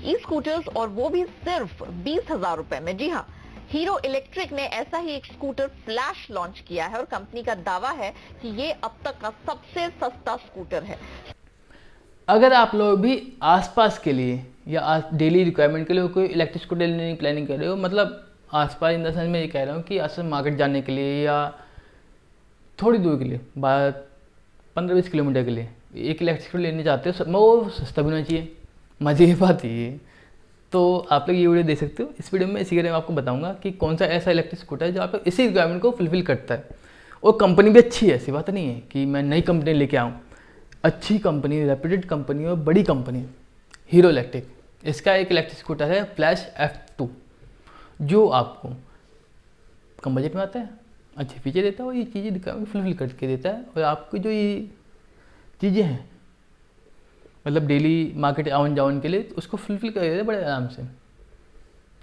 ई scooters, और वो भी सिर्फ 20,000 रुपए में। जी हाँ, हीरो इलेक्ट्रिक ने ऐसा ही एक स्कूटर फ्लैश लॉन्च किया है और कंपनी का दावा है कि ये अब तक का सबसे सस्ता स्कूटर है। अगर आप लोग भी आसपास के लिए या डेली रिक्वायरमेंट के लिए कोई इलेक्ट्रिक स्कूटर लेने की प्लानिंग कर रहे हो, मतलब आसपास इन द सेंस मैं ये कह रहा हूँ कि आसपास मार्केट जाने के लिए या थोड़ी दूर के लिए 15-20 किलोमीटर के लिए एक इलेक्ट्रिक स्कूटर लेने चाहते हो, वो सस्ता भी होना चाहिए। मज़े की बात ये, तो आप लोग ये वीडियो देख सकते हो। इस वीडियो में इसी के बारे में आपको बताऊंगा कि कौन सा ऐसा इलेक्ट्रिक स्कूटर है जो आप इसी रिक्वायरमेंट को फुलफिल करता है, और कंपनी भी अच्छी है। ऐसी बात नहीं है कि मैं नई कंपनी लेके आऊँ, अच्छी कंपनी, रेप्यूटेड कंपनी और बड़ी कंपनी हीरो इलेक्ट्रिक। इसका एक इलेक्ट्रिक स्कूटर है फ्लैश F2, जो आपको कम बजट में आता है, अच्छे फीचर देता है और ये चीज़ें रिक्वायरमेंट फुलफिल करके देता है। और आपकी जो ये चीज़ें हैं, मतलब डेली मार्केट आवन जावन के लिए, उसको फुलफिल कर देते हैं बड़े आराम से।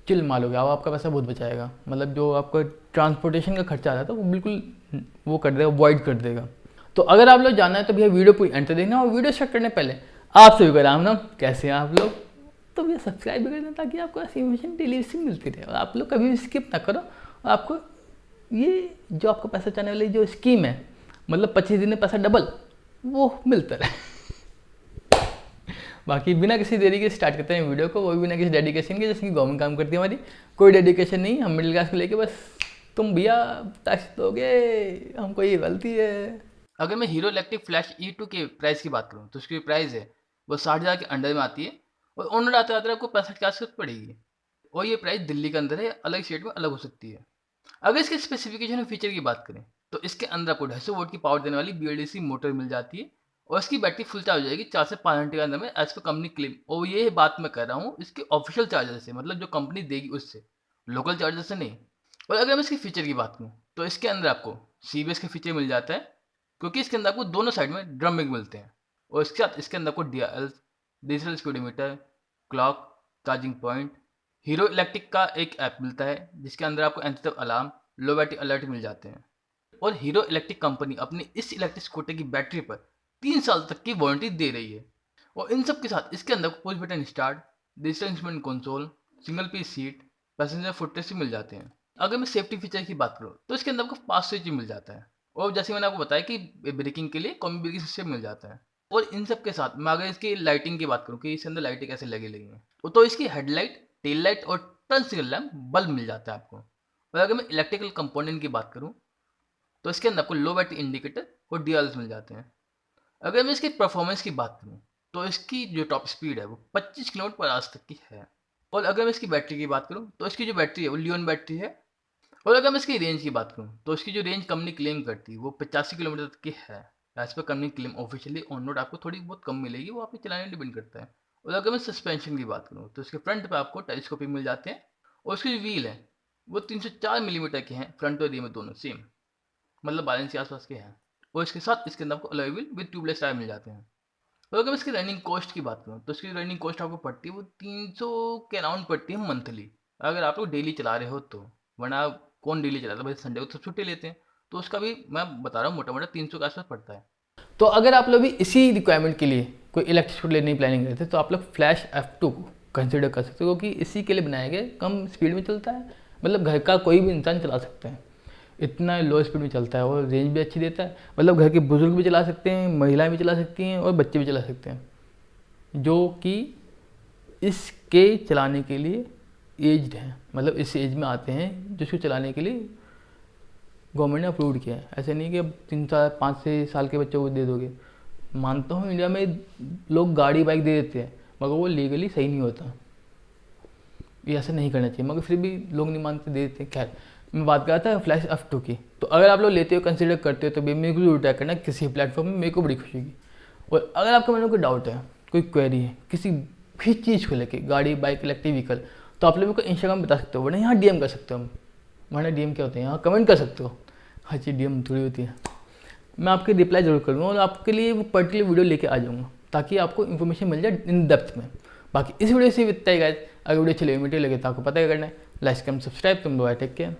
चिल माल हो गया, आपका पैसा बहुत बचाएगा। मतलब जो आपका ट्रांसपोर्टेशन का खर्चा आ रहा था वो बिल्कुल वो कर देगा, अवॉइड कर देगा। तो अगर आप लोग जानना है तो भैया वीडियो पूरी एंड तक देखना, और वीडियो स्टार्ट करने पहले आपसे भी राम नाम, कैसे हैं आप लोग, तो भैया सब्सक्राइब भी करना ताकि आपको ऐसी इन्फॉर्मेशन डेली इससे मिलती रहे। और आप लोग कभी भी स्किप ना करो, और आपको ये जो आपको पैसा चाहने वाली जो स्कीम है, मतलब 25 दिन में पैसा डबल, वो मिलता रहे। बाकी बिना किसी देरी के स्टार्ट करते हैं वीडियो को, वो भी बिना किसी डेडिकेशन के, जैसे कि गवर्नमेंट काम करती है हमारी। कोई डेडिकेशन नहीं, हम मिडिल क्लास को लेके बस तुम भैया टैक्स दोगे, हमको ये गलती है। अगर मैं हीरो इलेक्ट्रिक फ्लैश E2 के प्राइस की बात करूँ तो उसकी प्राइस है वो 60,000 के अंडर में आती है, और ऑनर आते आते आपको 65 के आसपास पड़ेगी। और ये प्राइस दिल्ली के अंदर है, अलग स्टेट में अलग हो सकती है। अगर इसके स्पेसिफिकेशन और फीचर की बात करें तो इसके अंदर आपको 250 वोल्ट की पावर देने वाली BLDC मोटर मिल जाती है, और इसकी बैटरी फुल चार्ज हो जाएगी 4 से 5 घंटे के अंदर में, एज पर कंपनी क्लेम। और ये बात मैं कर रहा हूँ इसके ऑफिशियल चार्जर से, मतलब जो कंपनी देगी उससे, लोकल चार्जर से नहीं। और अगर मैं इसके फीचर की बात करूँ तो इसके अंदर आपको CBS का फीचर मिल जाता है, क्योंकि इसके अंदर आपको दोनों साइड में ड्रम मिग मिलते हैं। और इसके साथ इसके अंदर आपको DRL, digital speedometer, clock, charging point, hero electric का एक ऐप मिलता है जिसके अंदर आपको एंटी अलार्म, लो बैटरी अलर्ट मिल जाते हैं। और हीरो इलेक्ट्रिक कंपनी अपनी इस इलेक्ट्रिक स्कूटर की बैटरी पर 3 साल तक की वारंटी दे रही है। और इन सब के साथ इसके अंदर push button start, digital instrument console, single piece seat, passenger footrest मिल जाते हैं। अगर मैं सेफ्टी फीचर की बात करूँ तो इसके अंदर आपको फास्ट स्विच मिल जाता है, और जैसे मैंने आपको बताया कि ब्रेकिंग के लिए कॉम्बी ब्रेकिंग सिस्टम मिल जाता है। और इन सब के साथ मैं अगर इसकी लाइटिंग की बात करूँ कि इसके अंदर लाइटें कैसे लगी हैं, तो इसकी हेडलाइट, टेल लाइट और टर्न सिग्नल लैम्प बल्ब मिल जाता है आपको। और अगर मैं इलेक्ट्रिकल कंपोनेंट की बात करूँ तो इसके अंदर आपको लो बैटरी इंडिकेटर और DRLs मिल जाते हैं। अगर मैं इसकी परफॉर्मेंस की बात करूँ तो इसकी जो टॉप स्पीड है वो 25 किलोमीटर पर आवर तक की है। और अगर मैं इसकी बैटरी की बात करूँ तो इसकी जो बैटरी है वो लियोन बैटरी है। और अगर मैं इसकी रेंज की बात करूँ तो इसकी जो रेंज कंपनी क्लेम करती है वो 85 किलोमीटर तक की है। As per company claim officially, on road आपको थोड़ी बहुत कम मिलेगी, वो आपके चलाने पर डिपेंड करता है। और अगर मैं सस्पेंशन की बात करूँ तो इसके फ्रंट पे आपको टेलीस्कोपिक मिल जाते हैं, और उसकी जो व्हील है वो 304 मिलीमीटर के हैं, फ्रंट और रियर में दोनों सेम, मतलब बैलेंस के आसपास के हैं। और इसके साथ इसके अंदर आपको alloy wheel with tubeless tyre मिल जाते हैं। और अगर मैं इसकी रनिंग कॉस्ट की बात करूँ तो इसकी रनिंग कॉस्ट आपको पड़ती है वो 300 के अराउंड पड़ती है मंथली, अगर आप लोग डेली चला रहे हो तो। वरना कौन डेली चलाता है भाई, संडे को तो छुट्टी लेते हैं, तो उसका भी मैं बता रहा हूँ मोटा मोटा 300 के आसपास पड़ता है। तो अगर आप लोग भी इसी रिक्वायरमेंट के लिए कोई इलेक्ट्रिक स्कूटर लेने की प्लानिंग करते हैं तो आप लोग फ्लैश F2 को कंसिडर कर सकते हो, क्योंकि इसी के लिए बनाया गया, कम स्पीड में चलता है, मतलब घर का कोई भी इंसान चला सकता है, इतना लो स्पीड में चलता है, और रेंज भी अच्छी देता है। मतलब घर के बुजुर्ग भी चला सकते हैं, महिलाएं भी चला सकती हैं, और बच्चे भी चला सकते हैं, जो कि इसके चलाने के लिए एज्ड हैं, मतलब इस एज में आते हैं जिसको चलाने के लिए गवर्नमेंट ने अप्रूव किया है। ऐसे नहीं कि अब 3-5 साल के बच्चों को दे दोगे। मानता हूँ इंडिया में लोग गाड़ी बाइक दे देते हैं, मगर वो लीगली सही नहीं होता, ये ऐसा नहीं करना चाहिए, मगर फिर भी लोग नहीं मानते, दे देते हैं। खैर, मैं बात कर रहा था फ्लैश F2 की। तो अगर आप लोग लेते हो, कंसिडर करते हो, तो भी मेरे को जरूर ट्रैक करना किसी प्लेटफॉर्म में, मेरे को बड़ी खुशी होगी। और अगर आपके मन में कोई डाउट है, कोई क्वेरी है किसी भी चीज़ को लेके, गाड़ी बाइक इलेक्ट्रिक व्हीकल, तो आप लोग मेरे को इंस्टाग्राम बता सकते हो, वरना यहाँ DM कर सकते हो। हम वरना DM क्या होते हैं, यहाँ कमेंट कर सकते हो। हाँ जी, DM थोड़ी होती है। मैं आपकी रिप्लाई जरूर करूँगा, और आपके लिए वो पर्टिकुलर वीडियो लेके आ जाऊँगा, ताकि आपको इन्फॉर्मेशन मिल जाए इन डेप्थ में। बाकी इस वीडियो से इतना ही गाइस। अगर वीडियो अच्छी लगे, वीडियो लगे तो आपको पता ही करना है, लाइक कमेंट सब्सक्राइब। तुम लोग टेक केयर।